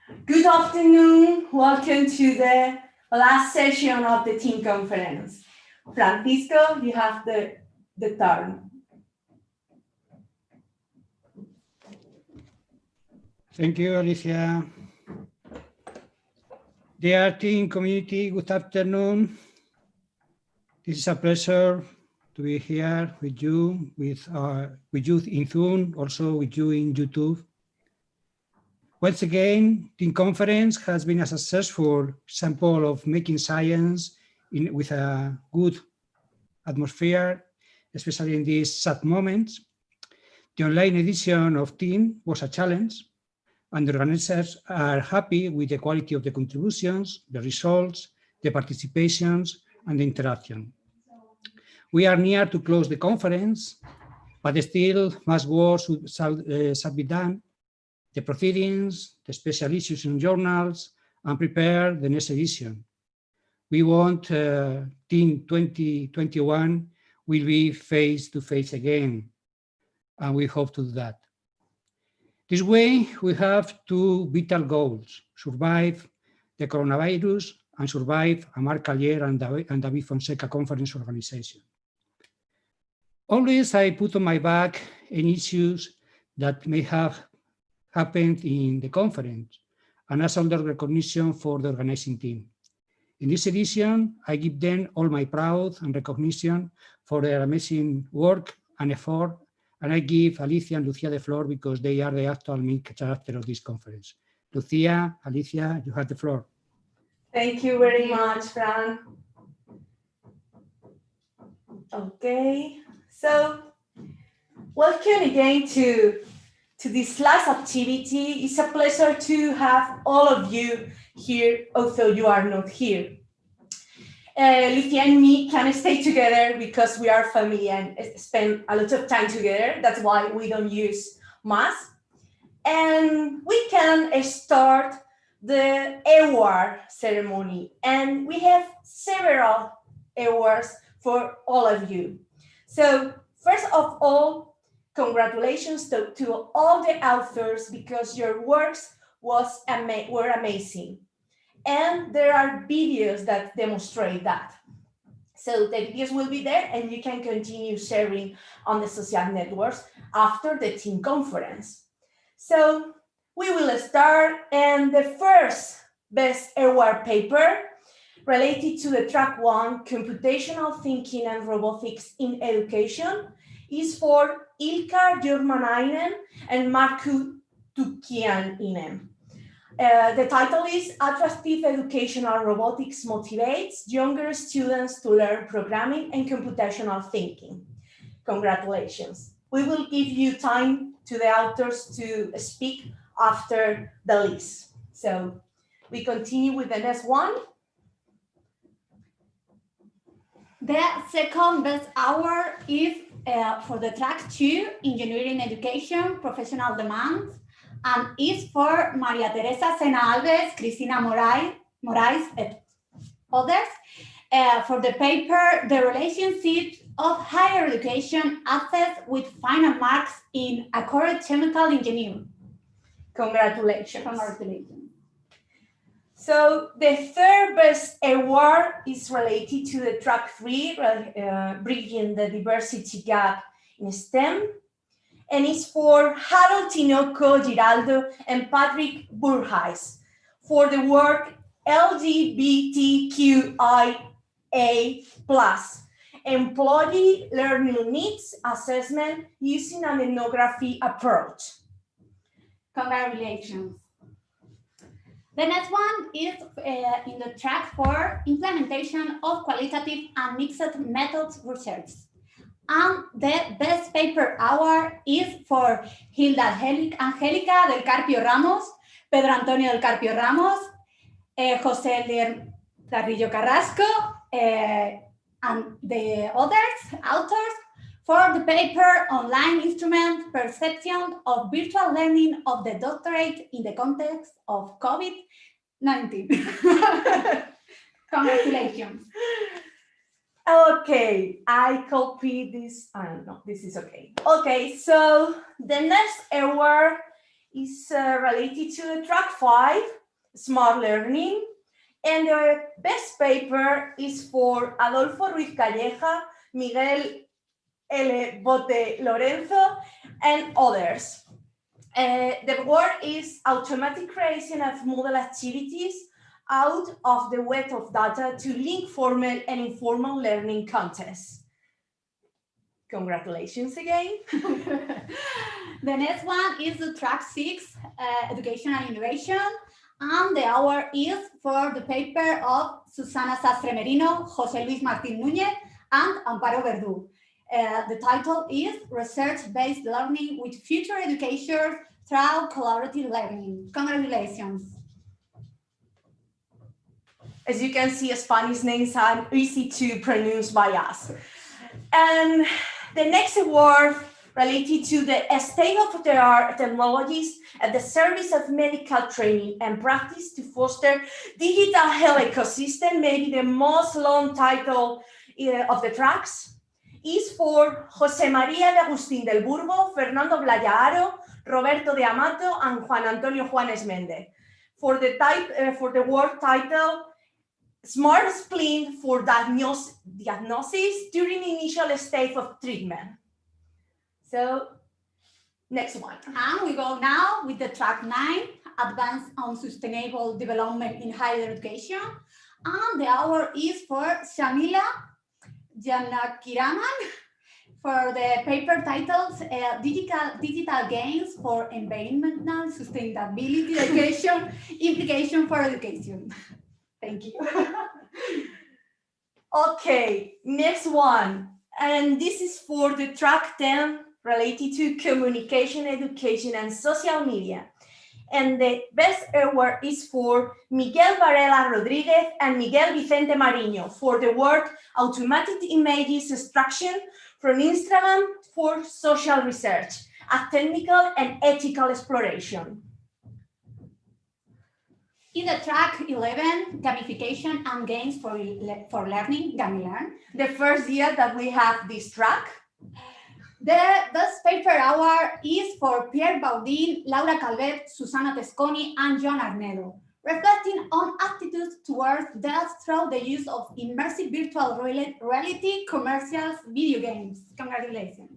Good afternoon. Welcome to the last session of the team conference. Francisco, you have the turn. Thank you, Alicia. Dear team community, good afternoon. This is a pleasure to be here with you in Zoom, also with you in YouTube. Once again, Team Conference has been a successful example of making science with a good atmosphere, especially in these sad moments. The online edition of Team was a challenge, and the organizers are happy with the quality of the contributions, the results, the participations, and the interaction. We are near to close the conference, but still much work should be done. The proceedings, the special issues in journals, and prepare the next edition. We want Team 2021 will be face-to-face again, and we hope to do that. This way, we have two vital goals: survive the coronavirus and survive a Marc Callier and David Fonseca conference organization. Always I put on my back any issues that may have happened in the conference, and as under recognition for the organizing team. In this edition, I give them all my proud and recognition for their amazing work and effort, and I give Alicia and Lucia the floor because they are the actual main character of this conference. Lucia, Alicia, you have the floor. Thank you very much, Fran. Okay, so welcome again to this last activity. It's a pleasure to have all of you here, although you are not here. Lucia and me can stay together because we are family and spend a lot of time together. That's why we don't use masks. And we can start the award ceremony. And we have several awards for all of you. So first of all, congratulations to all the authors because your works were amazing. And there are videos that demonstrate that. So the videos will be there and you can continue sharing on the social networks after the team conference. So we will start, and the first best award paper related to the track 1, computational thinking and robotics in education, is for Ilkka Jurmanainen and Markku Tukiainen. The title is Attractive Educational Robotics Motivates Younger Students to Learn Programming and Computational Thinking. Congratulations. We will give you time to the authors to speak after the list. So we continue with the next one. The second best award is for the track 2, Engineering Education, Professional Demand, and is for Maria Teresa Sena Alves, Cristina Moraes, and others, for the paper, The Relationship of Higher Education Assessed with Final Marks in Accurate Chemical Engineering. Congratulations. Congratulations. So the third best award is related to the track 3, Bridging the Diversity Gap in STEM, and it's for Harold Tinoco Giraldo and Patrick Burheis for the work LGBTQIA+, Employee Learning Needs Assessment using an ethnography approach. Congratulations. The next one is in the track 4, Implementation of Qualitative and Mixed Methods Research. And the best paper award is for Hilda Angélica del Carpio Ramos, Pedro Antonio del Carpio Ramos, José Carrillo Carrasco, and the authors, for the paper Online Instrument Perception of Virtual Learning of the Doctorate in the Context of COVID-19. Congratulations. Okay, I copy this. No, this is okay. Okay, so the next award is related to track 5, smart learning. And the best paper is for Adolfo Ruiz Calleja, Miguel L. Bote Lorenzo, and others. The word is automatic creation of model activities out of the web of data to link formal and informal learning contests. Congratulations again. The next one is the track 6, education and innovation. And the award is for the paper of Susana Sastre Merino, José Luis Martín Núñez, and Amparo Verdú. The title is Research-Based Learning with Future Educators Through Collaborative Learning. Congratulations. As you can see, Spanish names are easy to pronounce by us. And the next award related to the state-of-the-art technologies at the service of medical training and practice to foster digital health ecosystem, maybe the most long title of the tracks, is for José María de Agustín del Burgo, Fernando Blayaro, Roberto de Amato, and Juan Antonio Juanes Mende. For the word title, Smart Splint for diagnosis during initial stage of treatment. So, next one. And we go now with the track 9, Advance on Sustainable Development in Higher Education. And the award is for Shamila Janakiraman for the paper titled Digital Gains for Environmental Sustainability Education, Implication for Education. Thank you. Okay, next one. And this is for the track 10 related to communication, education, and social media. And the best award is for Miguel Varela Rodriguez and Miguel Vicente Mariño for the work Automatic Images Extraction from Instagram for Social Research, a technical and ethical exploration. In the track 11, Gamification and Games for Learning, GamiLearn. The first year that we have this track. The best paper award is for Pierre Baudin, Laura Calvet, Susana Tesconi, and John Arnedo, reflecting on attitudes towards death through the use of immersive virtual reality commercials video games. Congratulations.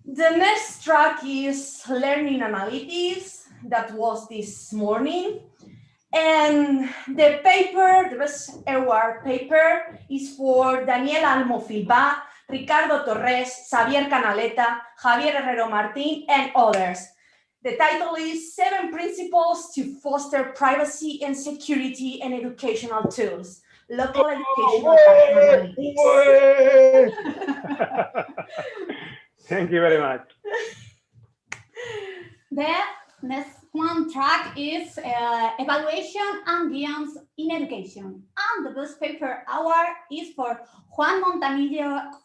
The next track is Learning Analytics. That was this morning. And the paper, the best award paper, is for Daniel Almofilba, Ricardo Torres, Xavier Canaleta, Javier Herrero Martin, and others. The title is 7 Principles to Foster Privacy and Security in Educational Tools, Local Educational Analytics. Thank you very much. The next one track is Evaluation and Guidance in Education. And the best paper award is for Juan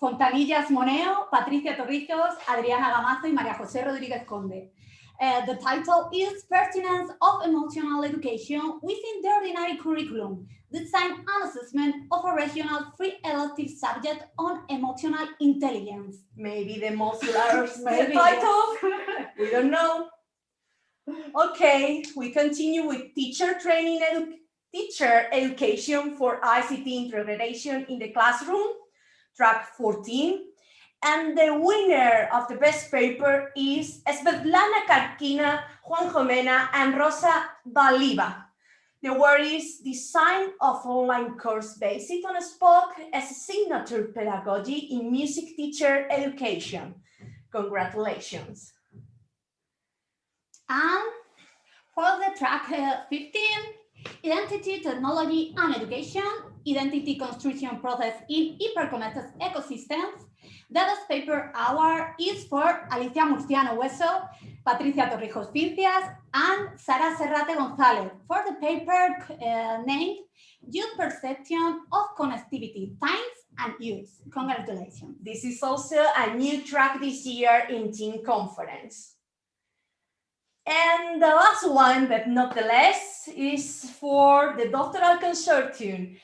Fontanillas Moneo, Patricia Torrijos, Adriana Gamazo, y María José Rodríguez Conde. The title is Pertinence of Emotional Education within the Ordinary Curriculum, Design and Assessment of a Regional Free Elective Subject on Emotional Intelligence. Maybe the most large title, we don't know. Okay, we continue with teacher training, teacher education for ICT integration in the classroom, track 14. And the winner of the best paper is Svetlana Karkina, Juan Jomena, and Rosa Baliva. The word is Design of Online Course Based on Spoke as a Signature Pedagogy in Music Teacher Education. Congratulations. And for the track 15, Identity, Technology, and Education, Identity Construction Process in Hyperconnected Ecosystems. The best paper award is for Alicia Murciano Hueso, Patricia Torrijos Cincias, and Sara Serrate González for the paper named Youth Perception of Connectivity, Times and Use. Congratulations. This is also a new track this year in Team Conference. And the last one, but not the less, is for the doctoral consortium.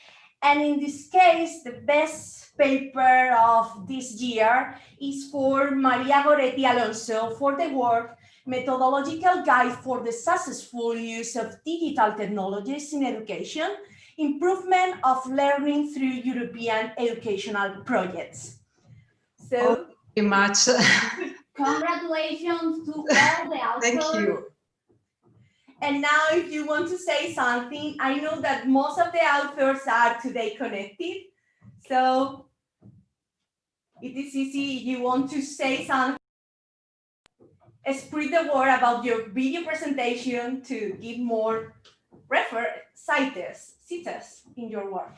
And in this case, the best paper of this year is for Maria Goretti Alonso for the work Methodological Guide for the Successful Use of Digital Technologies in Education, Improvement of Learning Through European Educational Projects. So, Very much. Congratulations to all the authors. Thank you. and now if you want to say something, I know that most of the authors are today connected. So it is easy if you want to say something, spread the word about your video presentation to give more cites in your work.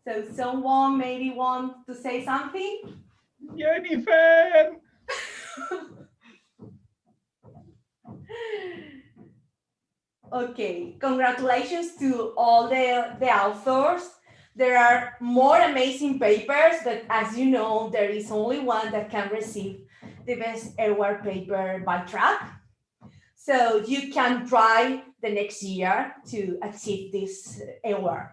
So someone maybe want to say something? Jennifer! Okay, congratulations to all the authors. There are more amazing papers, but as you know, there is only one that can receive the best award paper by track. So you can try the next year to achieve this award.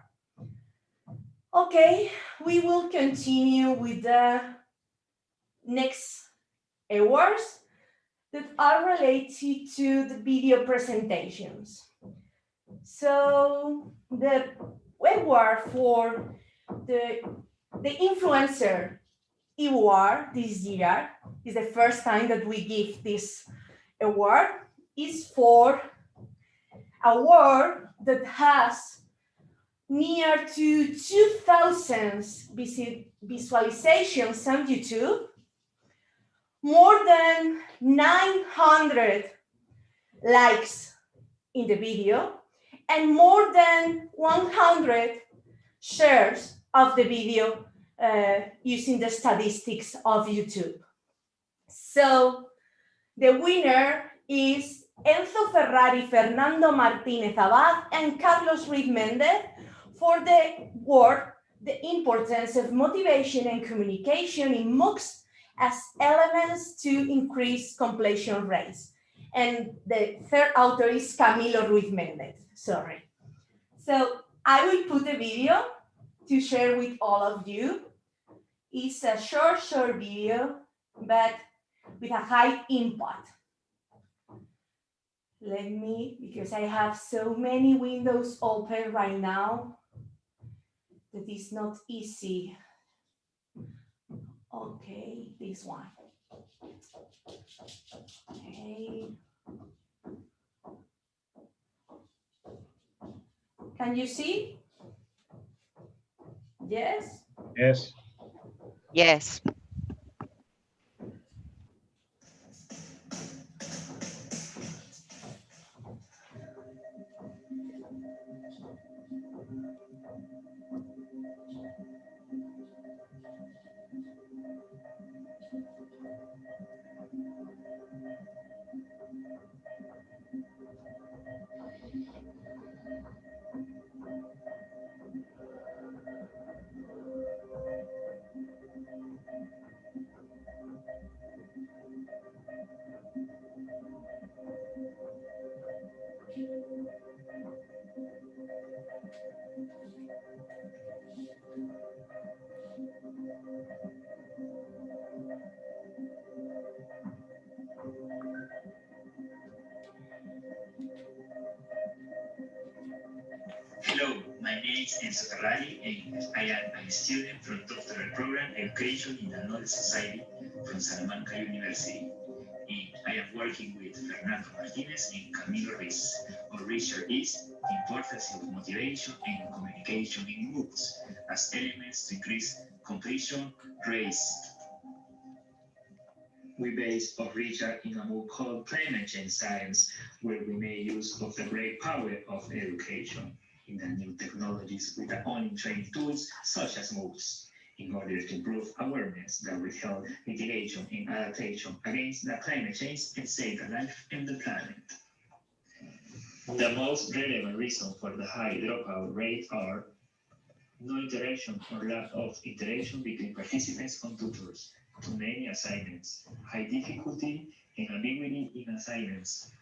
Okay, we will continue with the next awards that are related to the video presentations. So the award for the influencer award this year is the first time that we give this award, is for a word that has near to 2,000 visualizations on YouTube, more than 900 likes in the video, and more than 100 shares of the video using the statistics of YouTube. So the winner is Enzo Ferrari, Fernando Martínez Abad, and Carlos Ruiz Mendez for the work, The Importance of Motivation and Communication in MOOCs as Elements to Increase Completion Rates. And the third author is Camilo Ruiz Mendez, sorry. So I will put a video to share with all of you. It's a short video, but with a high impact. Let me, because I have so many windows open right now that it's not easy. Okay, this one. Okay. Can you see? Yes? Yes. Yes. Hello, my name is Enzo Ferrari and I am a student from doctoral program Education in the Knowledge Society from Salamanca University. And I am working with Fernando Martinez and Camilo Ruiz. Our research is the importance of motivation and communication in MOOCs as elements to increase completion rates. We base our research in a MOOC called Climate Change Science, where we make use of the great power of education in the new technologies with the only trained tools such as MOOCs in order to improve awareness that will help mitigation and adaptation against the climate change and save the life and the planet. The most relevant reason for the high dropout rate are no interaction or lack of interaction between participants and tutors, too many assignments, high difficulty and ambiguity in assignments,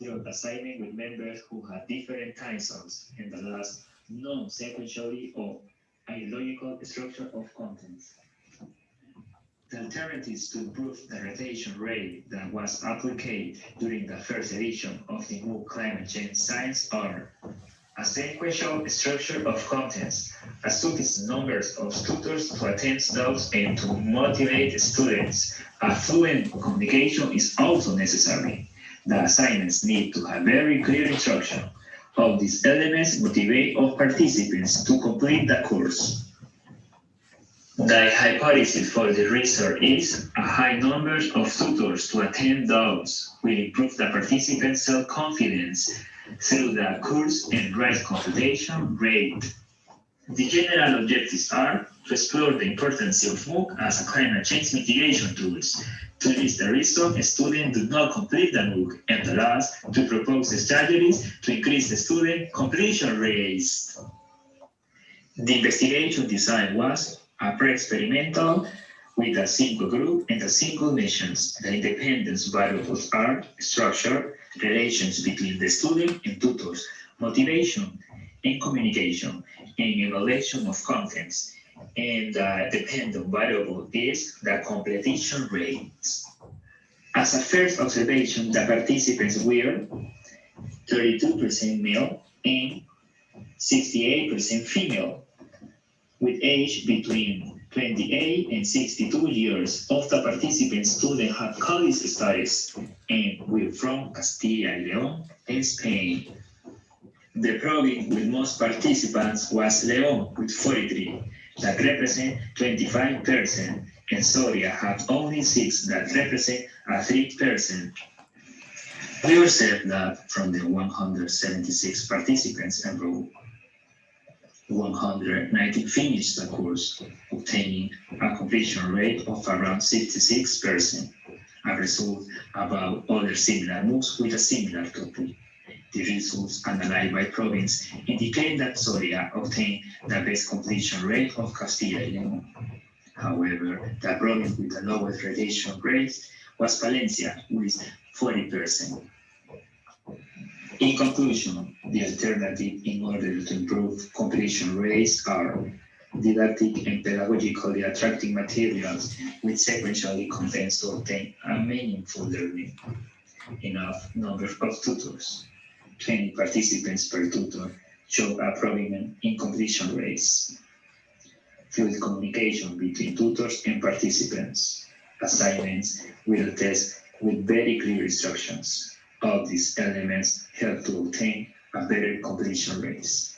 group assignment with members who have different time zones, and the last non-sequentially or illogical structure of contents. The alternatives to improve the rotation rate that was applied during the first edition of the MOOC Climate Change Science are a sequential structure of contents, a sufficient number of tutors to attend those and to motivate students. A fluent communication is also necessary. The assignments need to have very clear instruction. All these elements motivate all participants to complete the course. The hypothesis for the research is a high number of tutors to attend those will improve the participants' self-confidence through the course and rise computation rate. The general objectives are to explore the importance of MOOC as a climate change mitigation tools, to list the reason students do not complete the MOOC, and the last, to propose strategies to increase the student completion rates. The investigation design was a pre-experimental with a single group and a single missions. The independence variables are structure, relations between the student and tutors, motivation and communication, and evaluation of contents. And the dependent variable is the completion rates. As a first observation, the participants were 32% male and 68% female, with age between 28 and 62 years. Of the participants, students had college studies and were from Castilla y León and Spain. The province with most participants was León with 43, that represent 25%, and Soria had only 6, that represent a 3%. We observed that from the 176 participants enrolled, 190 finished the course, obtaining a completion rate of around 66%, a result about other similar MOOCs with a similar topic. The results analyzed by province indicate that Soria obtained the best completion rate of Castilla y León. However, the province with the lowest rotation rate was Valencia with 40%. In conclusion, the alternative in order to improve completion rates are didactic and pedagogically attractive materials with sequentially contents to obtain a meaningful learning. Enough number of tutors, 20 participants per tutor, show a prominent in completion rates. Fluid communication between tutors and participants. Assignments will test with very clear instructions. All these elements help to obtain a better completion rates.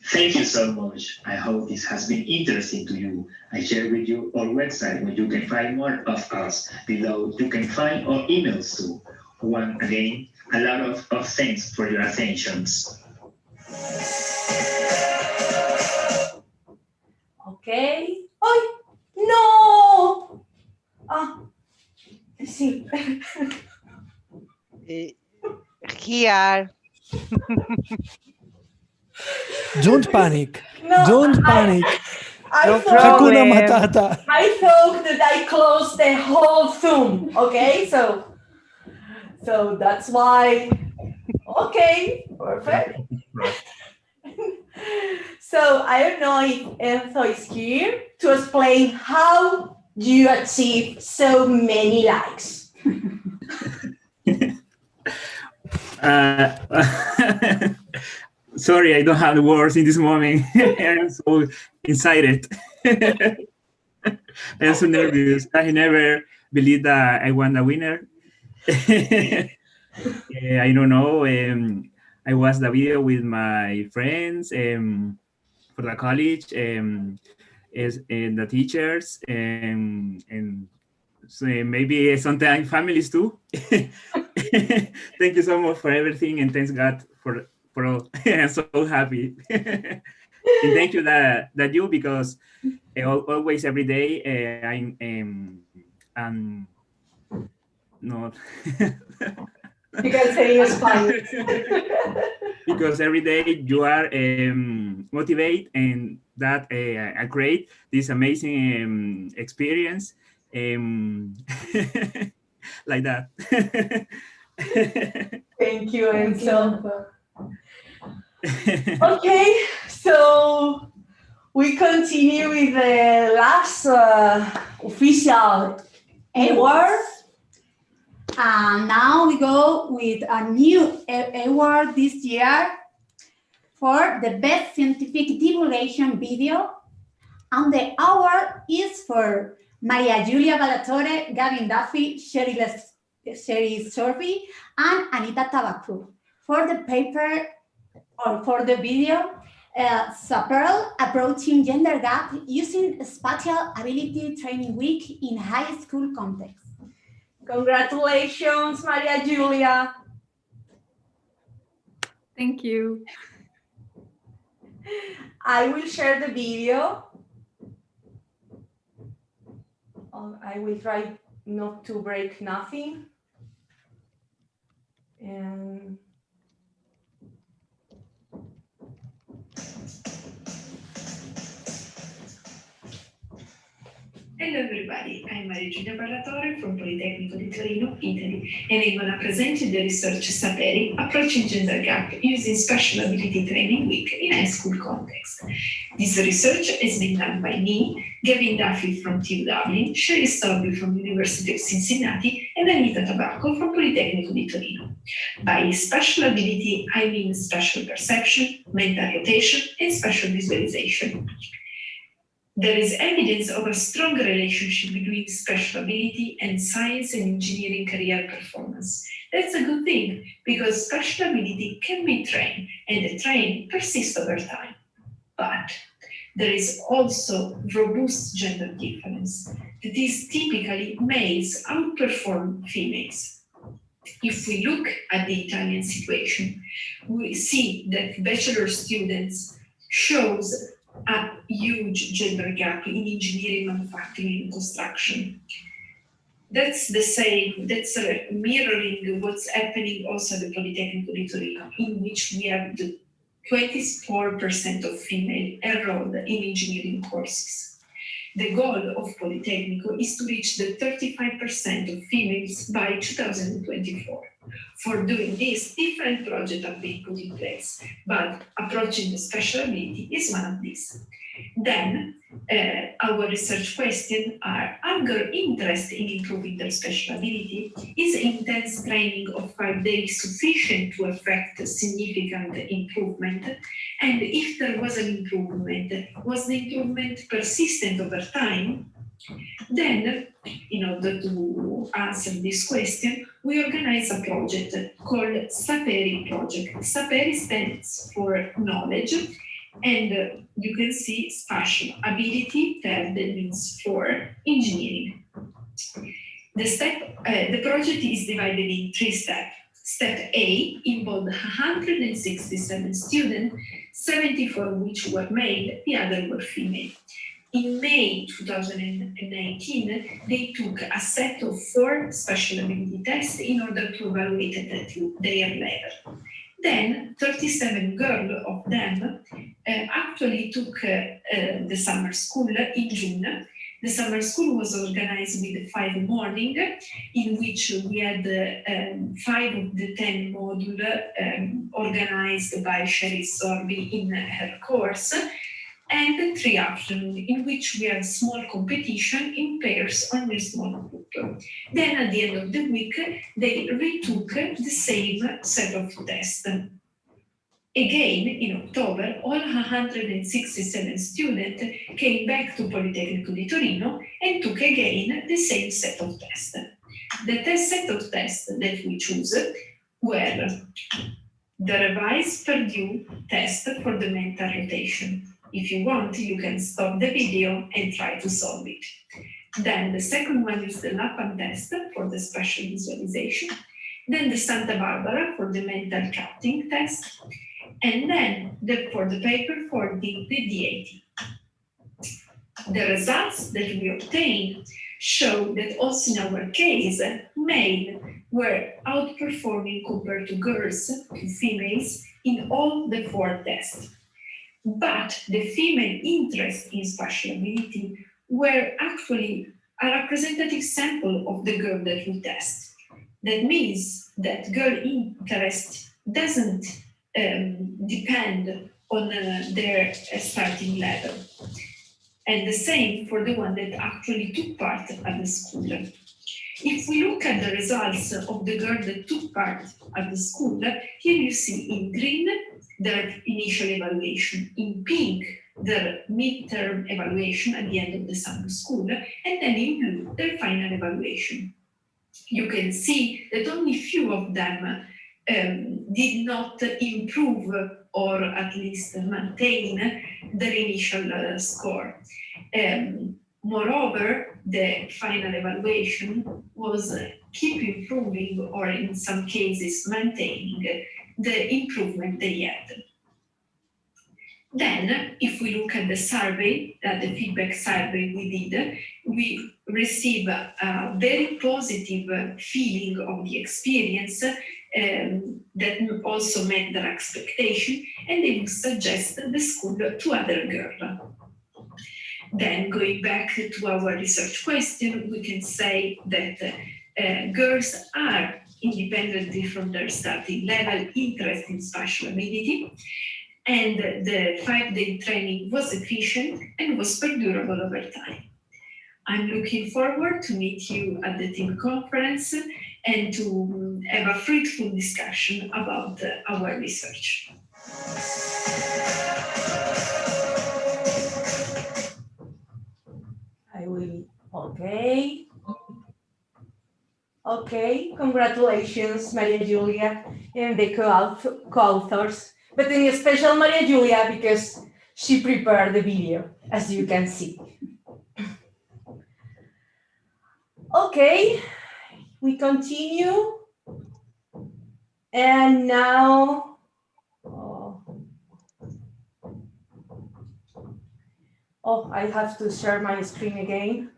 Thank you so much. I hope this has been interesting to you. I share with you our website where you can find more of us. Below, you can find our emails too. Once again, a lot of thanks for your attentions. Okay. Oh, no! Let's see. Here. Don't panic. No, Don't panic. No thought, Hakuna problem. Matata. I thought that I closed the whole Zoom. Okay, so that's why. Okay, perfect. So I don't know if Enzo is here to explain how you achieve so many likes. Sorry, I don't have the words in this moment. I'm so excited. I'm so nervous. I never believed that I won the winner. I don't know. I watched the video with my friends for the college and the teachers and so maybe sometimes families too. Thank you so much for everything and thanks God for all. I'm so happy. And thank you that you because always every day I'm not You can say in Spanish. because every day you are motivate and that I create this amazing experience like that. Thank you, Enzo. Okay, so we continue with the last official award. And now we go with a new award this year for the best scientific divulgation video. And the award is for Maria Giulia Ballatore, Gavin Duffy, Sherry Sorby, and Anita Tabacu for the paper or for the video, Superl Approaching Gender Gap Using Spatial Ability Training Week in High School Context. Congratulations, Maria Giulia. Thank you. I will share the video. I will try not to break nothing. And hello everybody, I'm Maria Giulia Ballatore from Politecnico di Torino, Italy, and I'm going to present you the research Saperi, Approaching Gender Gap Using Special Ability Training Week in High School Context. This research has been done by me, Gavin Duffy from TU Dublin, Sherry Sorby from University of Cincinnati, and Anita Tabacu from Politecnico di Torino. By special ability, I mean special perception, mental rotation, and special visualization. There is evidence of a strong relationship between special ability and science and engineering career performance. That's a good thing, because special ability can be trained, and the training persists over time. But there is also robust gender difference. That is, typically males outperform females. If we look at the Italian situation, we see that bachelor students shows a huge gender gap in engineering, manufacturing, and construction. That's the same, that's mirroring what's happening also at the Politecnico di Torino, in which we have the 24% of female enrolled in engineering courses. The goal of Politecnico is to reach the 35% of females by 2024. For doing this, different projects are being put in place, but approaching the special ability is one of these. Then, our research questions are there interest in improving their special ability? Is intense training of 5 days sufficient to effect significant improvement? And if there was an improvement, was the improvement persistent over time? Then, in order to answer this question, we organize a project called Saperi Project. Saperi stands for knowledge, and you can see spatial ability, that means for engineering. The project is divided in 3 steps. Step A involved 167 students, 74 of which were male, the other were female. In May 2019, they took a set of 4 special ability tests in order to evaluate their level. Then 37 girls of them actually took the summer school in June. The summer school was organized with 5 mornings, in which we had 5 of the 10 modules organized by Sherry Sorby in her course, and 3 afternoons, in which we had small competition in pairs or in a small group. Then at the end of the week, they retook the same set of tests. Again, in October, all 167 students came back to Politecnico di Torino and took again the same set of tests. The test set of tests that we chose were the revised Purdue test for the mental rotation. If you want, you can stop the video and try to solve it. Then the second one is the Lapham test for the spatial visualization. Then the Santa Barbara for the mental counting test. And then for the paper for the DAT. The results that we obtained show that also in our case, males were outperforming compared to girls, to females, in all the 4 tests. But the female interest in spatial ability were actually a representative sample of the girl that we test. That means that girl interest doesn't depend on their starting level. And the same for the one that actually took part at the school. If we look at the results of the girl that took part at the school, here you see in green their initial evaluation, in pink their midterm evaluation at the end of the summer school, and then in blue their final evaluation. You can see that only few of them did not improve or at least maintain their initial score. Moreover, the final evaluation was keep improving or in some cases maintaining the improvement they had. Then, if we look at the survey, the feedback survey we did, we receive a very positive feeling of the experience that also met their expectation, and they would suggest the school to other girls. Then, going back to our research question, we can say that girls are, independently from their starting level, interested in spatial ability, and the 5-day training was efficient and was perdurable over time. I'm looking forward to meet you at the team conference and to have a fruitful discussion about our research. I will, okay. Okay, congratulations, Maria Julia and the co-authors, but in special Maria Julia because she prepared the video, as you can see. Okay, we continue. And now, I have to share my screen again.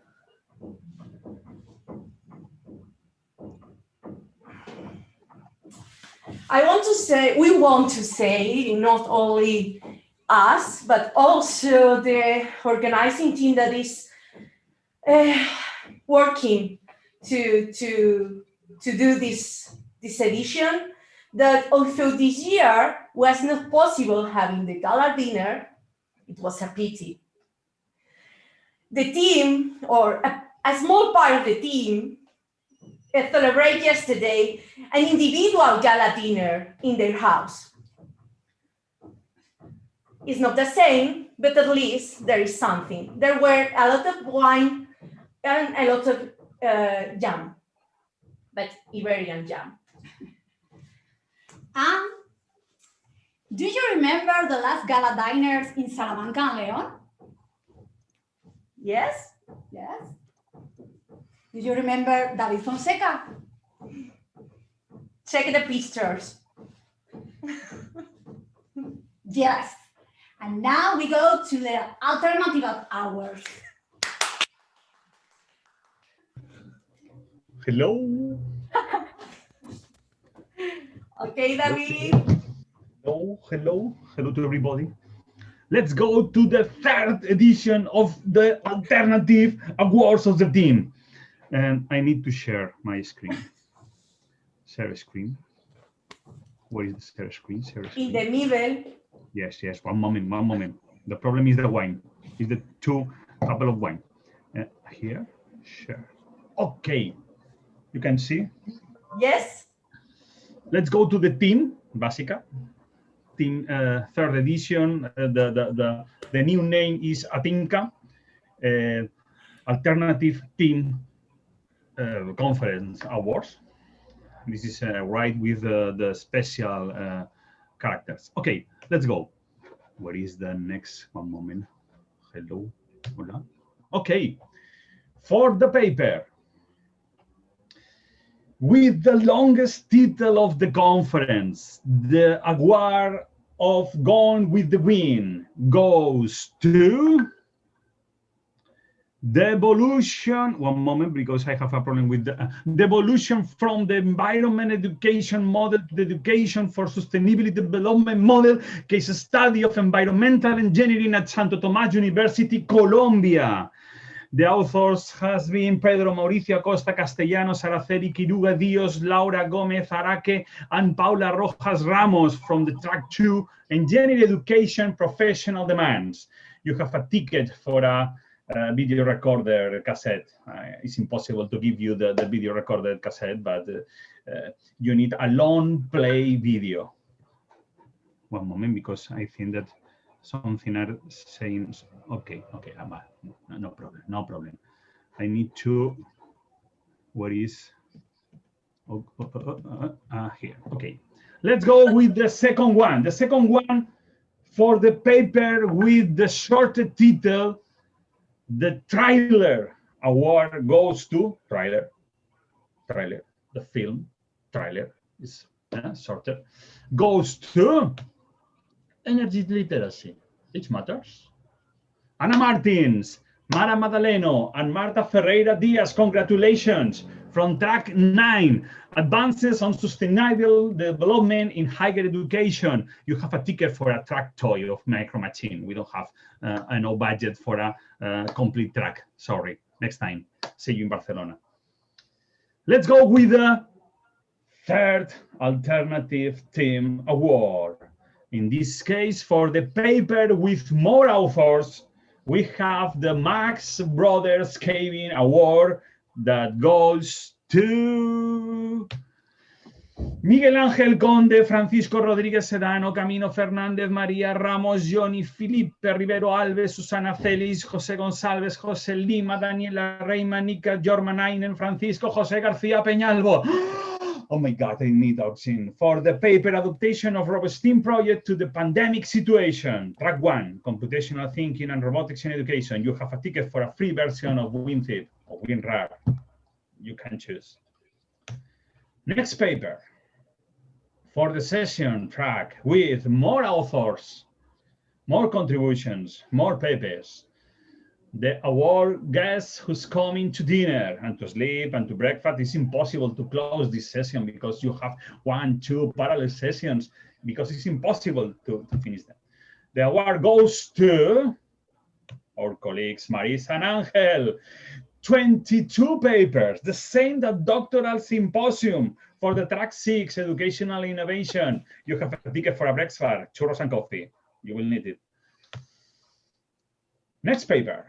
We want to say, not only us, but also the organizing team that is working to do this edition, that although this year was not possible having the gala dinner, it was a pity. The team, or a small part of the team, celebrated yesterday an individual gala dinner in their house. It's not the same, but at least there is something. There were a lot of wine and a lot of jam, but Iberian jam. Do you remember the last gala diners in Salamanca and León? Yes? Yes. Do you remember David Fonseca? Check the pictures. Yes. And now we go to the alternative hours. Hello. Okay, David. Hello to everybody. Let's go to the third edition of the Alternative Awards of the team. And I need to share my screen. Share screen. Where is the share screen? In the middle. Yes. One moment. The problem is the wine. Is the couple of wine. Here, share. Okay. You can see. Yes. Let's go to the team, Básica. Team third edition. The new name is Atinca, Alternative Team Conference Awards. This is right with the special characters. Okay, let's go. Where is the next? One moment. Hello. Hola. Okay. For the paper, with the longest title of the conference, the award of Gone with the Wind goes to the evolution. One moment, because I have a problem with the evolution from the environment education model to the education for sustainability development model, case study of environmental engineering at Santo Tomás University, Colombia. The authors has been Pedro Mauricio Acosta Castellanos, Araceli Quiruga Dios, Laura Gomez Araque, and Paula Rojas Ramos from the track 2, Engineering Education Professional Demands. You have a ticket for a video recorder cassette. It's impossible to give you the video recorder cassette, but you need a long play video. One moment, because I think that something are saying, okay, no problem. I need to, where is, here, okay. Let's go with the second one. The second one for the paper with the shorter title, the trailer award goes to, trailer, the film, trailer is shorter, goes to energy literacy. It matters. Ana Martins, Mara Madaleno, and Marta Ferreira Diaz, congratulations. From track 9, Advances on Sustainable Development in Higher Education. You have a ticket for a track toy of Micro Machine. We don't have no budget for a complete track. Sorry, next time. See you in Barcelona. Let's go with the third alternative team award. In this case, for the paper with more authors, we have the Max Brothers Caving Award that goes to Miguel Ángel Conde, Francisco Rodríguez Sedano, Camino Fernández, María Ramos, Johnny Felipe Rivero Alves, Susana Félix, José González, José Lima, Daniela Reima, Nika Jormanainen, Francisco José García Peñalvo. Oh my God, I need oxygen. For the paper Adaptation of Robosteam Project to the Pandemic Situation. Track 1, Computational Thinking and Robotics in Education. You have a ticket for a free version of WinFit or WinRAR. You can choose. Next paper. For the session track with more authors, more contributions, more papers. The award guest who's coming to dinner and to sleep and to breakfast. It's impossible to close this session because you have 1, 2 parallel sessions, because it's impossible to finish them. The award goes to our colleagues Marisa and Angel. 22 papers, the same that doctoral symposium. For the track 6, Educational Innovation. You have a ticket for a breakfast, churros and coffee. You will need it. Next paper.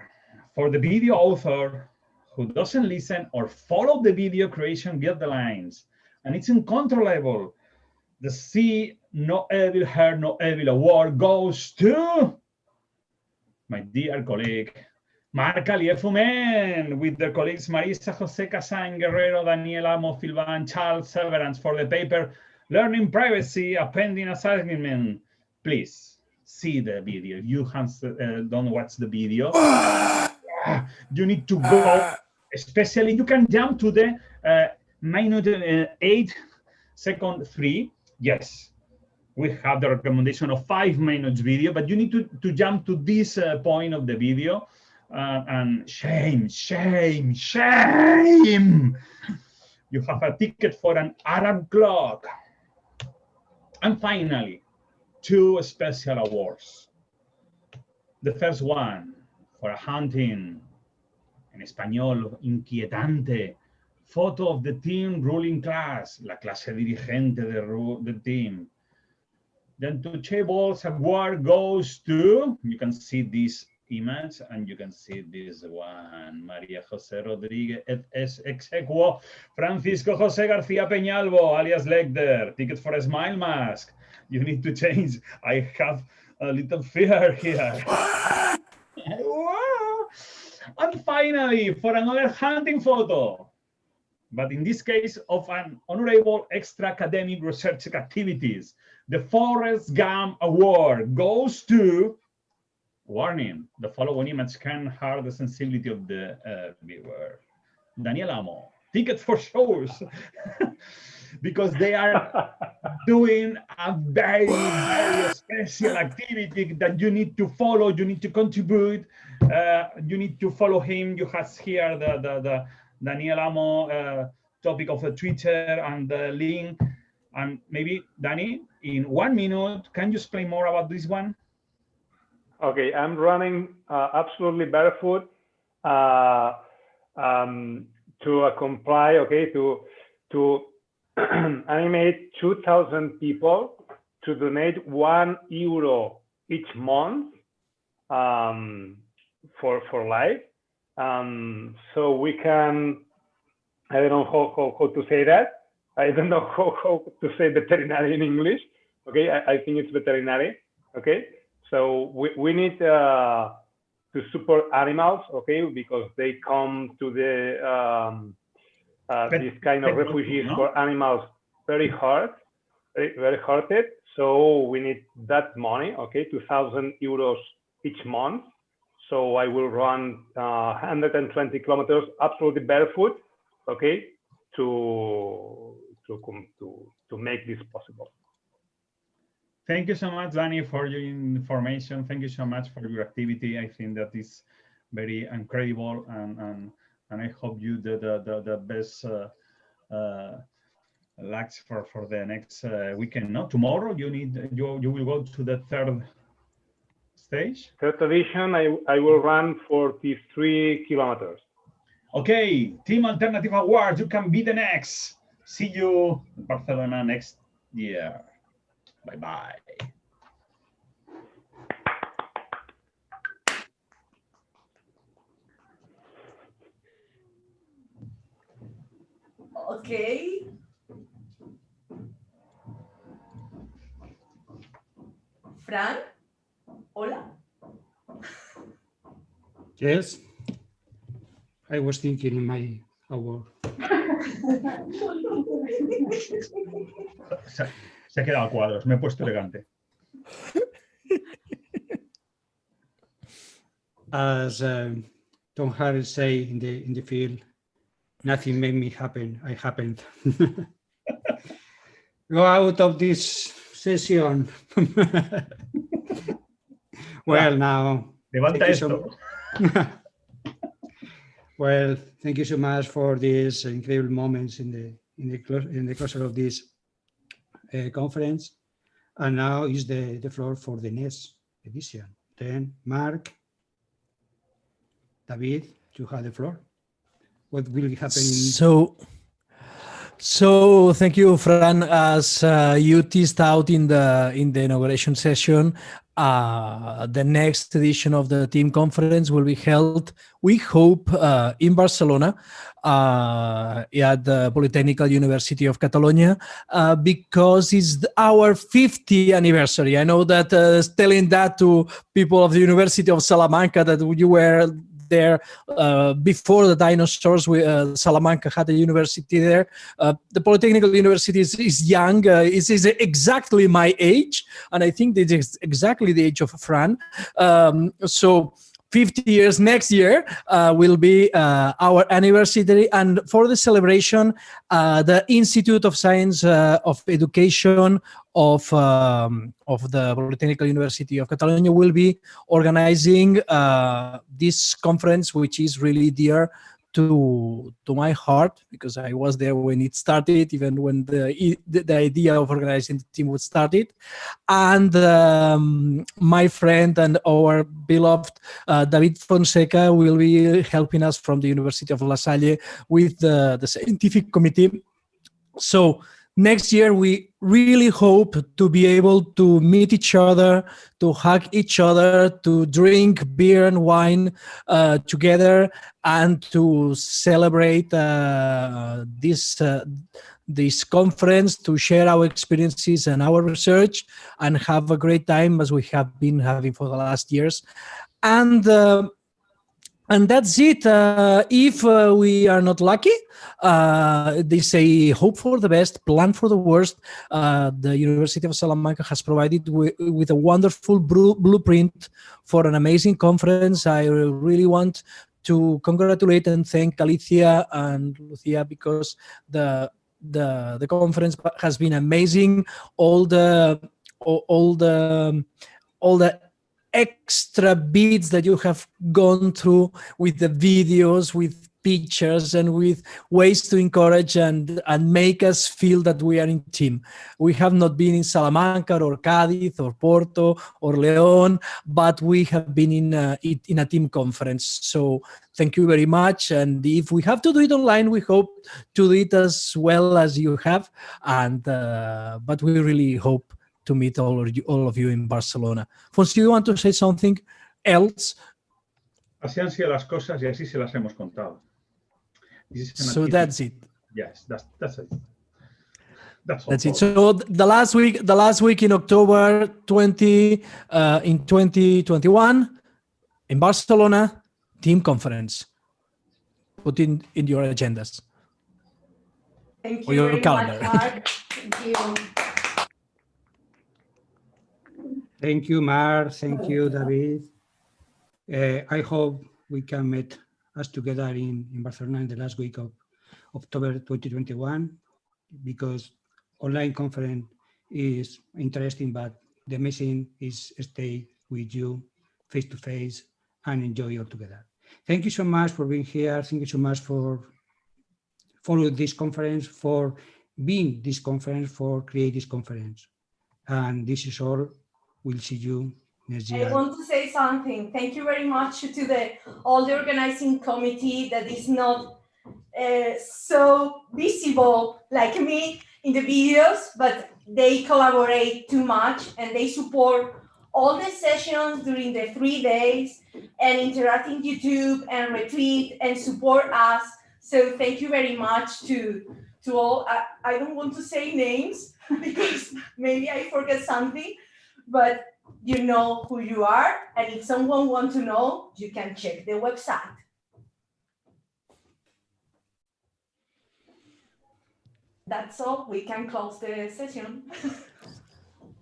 For the video author who doesn't listen or follow the video creation guidelines, and it's uncontrollable, the See No Evil, Hear No Evil Award goes to my dear colleague, Marc Aliefumen, with their colleagues Marisa José Casain Guerrero, Daniela Mofilvan, Charles Severance, for the paper Learning Privacy, a Pending Assignment. Please see the video. If you don't watch the video, you need to go, especially you can jump to the minute 8 second 3. Yes, we have the recommendation of 5 minutes video, but you need to jump to this point of the video. And shame. You have a ticket for an alarm clock. And finally, 2 special awards. The first one for a hunting, en español, inquietante, photo of the team ruling class, la clase dirigente de team. Then to Chables award goes to, you can see this image and you can see this one, María José Rodríguez es exequo, Francisco José García Peñalvo, alias Legder, ticket for a smile mask. You need to change. I have a little fear here. And finally, for another hunting photo, but in this case of an honorable extra academic research activities, the Forrest Gump Award goes to, warning, the following image can hurt the sensibility of the viewer. Daniel Amo, ticket for shows, because they are doing a very, very special activity that you need to follow, you need to contribute, you need to follow him. You have here the Daniel Amo topic of the Twitter and the link. And maybe, Danny, in 1 minute, can you explain more about this one? Okay, I'm running absolutely barefoot to comply, okay, to animate 2,000 people to donate €1 each month for life. So we can, I don't know how to say that. I don't know how to say veterinary in English. Okay, I think it's veterinary. Okay, so we need to support animals. Okay, because they come to the this kind of refugees for animals very hard, very hurted. So we need that money. Okay, €2,000 each month. So I will run 120 kilometers absolutely barefoot. Okay, to make this possible. Thank you so much, Danny, for your information. Thank you so much for your activity. I think that is very incredible, and I hope you the best lucks for the next weekend. No, tomorrow you will go to the third stage. Third edition, I will run 43 kilometers. Okay, Team Alternative Awards, you can be the next. See you in Barcelona next year. Bye-bye. Okay. Fran, hola. Yes. I was thinking in my award. Se ha quedado a cuadros, me he puesto elegante. As Tom Harris say in the field, nothing made me happen. I happened. Go out of this session. Well, now. Levanta esto. Well, thank you so much for these incredible moments in the closure of this conference. And now is the floor for the next edition. Then Mark, David, you have the floor. What will happen? So thank you, Fran. As you teased out in the inauguration session, the next edition of the team conference will be held, we hope, in Barcelona at the Polytechnical University of Catalonia, because it's our 50th anniversary. I know that telling that to people of the University of Salamanca that you were there before the dinosaurs, Salamanca had a university there. The Polytechnical University is young. It is exactly my age, and I think it is exactly the age of Fran. So 50 years next year will be our anniversary, and for the celebration, the Institute of Science of Education of the Polytechnical University of Catalonia will be organizing this conference, which is really dear to my heart, because I was there when it started, even when the idea of organizing the team was started. And my friend and our beloved David Fonseca will be helping us from the University of La Salle with the scientific committee. So next year, we really hope to be able to meet each other, to hug each other, to drink beer and wine together, and to celebrate this conference, to share our experiences and our research, and have a great time as we have been having for the last years. And that's it. If we are not lucky, they say hope for the best, plan for the worst. The University of Salamanca has provided with a wonderful blueprint for an amazing conference. I really want to congratulate and thank Alicia and Lucia, because the conference has been amazing. All the extra bits that you have gone through with the videos, with pictures and with ways to encourage and make us feel that we are in team. We have not been in Salamanca or Cádiz or Porto or León, but we have been in a team conference. So thank you very much. And if we have to do it online, we hope to do it as well as you have. And but we really hope to meet all of you in Barcelona. Fonsi, you want to say something else? Así han sido las cosas y así se las hemos contado. So that's it. Yes, that's it. That's it. So the last week in October 20 in 2021 in Barcelona, team conference. Put in your agendas. Thank or you your very calendar. much, Mark. Thank you. Thank you, Mar. Thank you, David. I hope we can meet us together in Barcelona in the last week of October 2021, because online conference is interesting, but the mission is stay with you face to face and enjoy all together. Thank you so much for being here. Thank you so much for following this conference, for being this conference, for creating this conference. And this is all. We'll see you next year. I want to say something. Thank you very much to all the organizing committee that is not so visible like me in the videos, but they collaborate too much and they support all the sessions during the 3 days and interact in YouTube and retweet and support us. So thank you very much to all. I don't want to say names because maybe I forget something, but you know who you are. And if someone wants to know, you can check the website. That's all. We can close the session.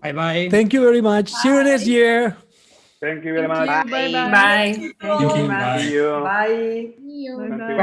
Bye-bye. Thank you very much. See you next year. Thank you very Thank much. you. Bye-bye. Bye. Thank you. Thank you. Bye. See you. Bye. Thank you.